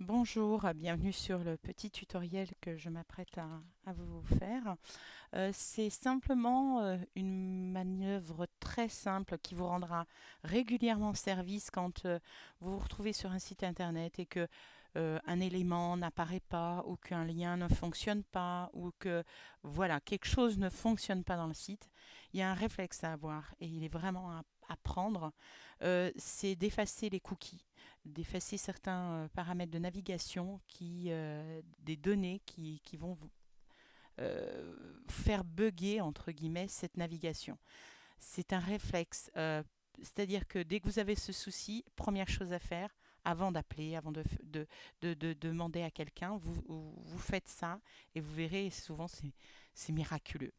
Bonjour, bienvenue sur le petit tutoriel que je m'apprête à vous faire. C'est simplement une manœuvre très simple qui vous rendra régulièrement service quand vous vous retrouvez sur un site internet et que un élément n'apparaît pas ou qu'un lien ne fonctionne pas ou que voilà, quelque chose ne fonctionne pas dans le site. Il y a un réflexe à avoir et il est vraiment à prendre. C'est d'effacer les cookies, d'effacer certains paramètres de navigation des données qui vont faire bugger, entre guillemets, cette navigation. C'est un réflexe. C'est-à-dire que dès que vous avez ce souci, première chose à faire, avant d'appeler, avant de demander à quelqu'un, vous faites ça et vous verrez, souvent c'est miraculeux.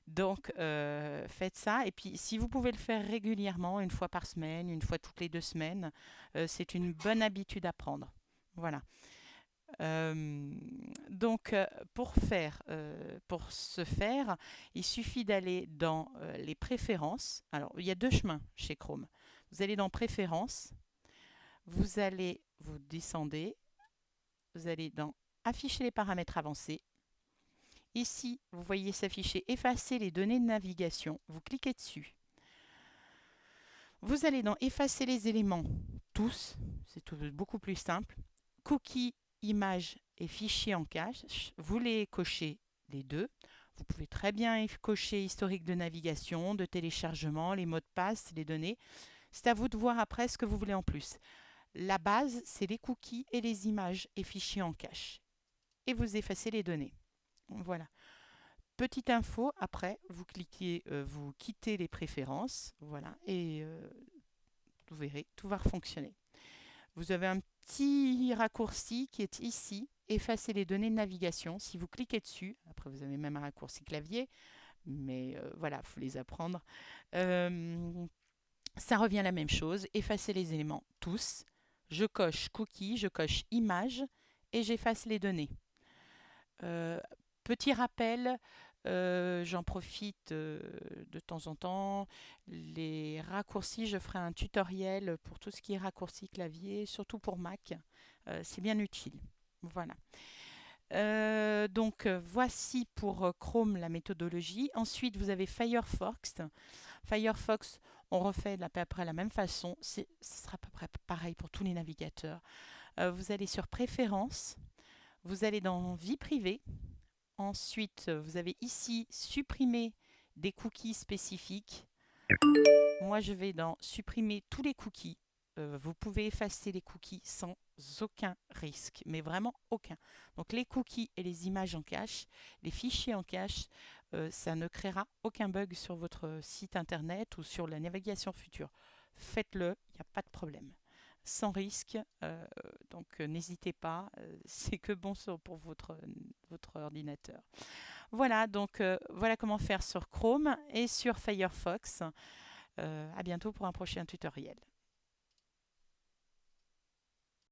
Donc faites ça et puis si vous pouvez le faire régulièrement, une fois par semaine, une fois toutes les 2 semaines, c'est une bonne habitude à prendre. Voilà. Euh, donc, pour ce faire, il suffit d'aller dans les préférences. Alors, il y a deux chemins chez Chrome. Vous allez dans Préférences, vous descendez, vous allez dans Afficher les paramètres avancés. Ici, vous voyez s'afficher Effacer les données de navigation. Vous cliquez dessus. Vous allez dans Effacer les éléments, tous, c'est beaucoup plus simple. Cookies, images et fichiers en cache, vous les cochez les deux. Vous pouvez très bien cocher historique de navigation, de téléchargement, les mots de passe, les données. C'est à vous de voir après ce que vous voulez en plus. La base, c'est les cookies et les images et fichiers en cache. Et vous effacez les données. Voilà. Petite info, après, vous quittez les préférences, voilà, et vous verrez, tout va fonctionner. Vous avez un petit raccourci qui est ici, effacer les données de navigation. Si vous cliquez dessus, après vous avez même un raccourci clavier, mais voilà, il faut les apprendre. Euh, Ça revient à la même chose, effacer les éléments tous. Je coche cookie, je coche image et j'efface les données. Euh, Petit rappel, j'en profite de temps en temps. Les raccourcis, je ferai un tutoriel pour tout ce qui est raccourci clavier, surtout pour Mac. C'est bien utile. Voilà. Voici pour Chrome la méthodologie. Ensuite, vous avez Firefox. Firefox, on refait à peu près la même façon. Ce sera à peu près pareil pour tous les navigateurs. Vous allez sur Préférences. Vous allez dans Vie privée. Ensuite, vous avez ici supprimer des cookies spécifiques. Moi, je vais dans supprimer tous les cookies. Vous pouvez effacer les cookies sans aucun risque, mais vraiment aucun. Donc les cookies et les images en cache, les fichiers en cache, ça ne créera aucun bug sur votre site internet ou sur la navigation future. Faites-le, il n'y a pas de problème. Sans risque, n'hésitez pas, c'est que bon pour votre ordinateur. Voilà, voilà comment faire sur Chrome et sur Firefox. À bientôt pour un prochain tutoriel.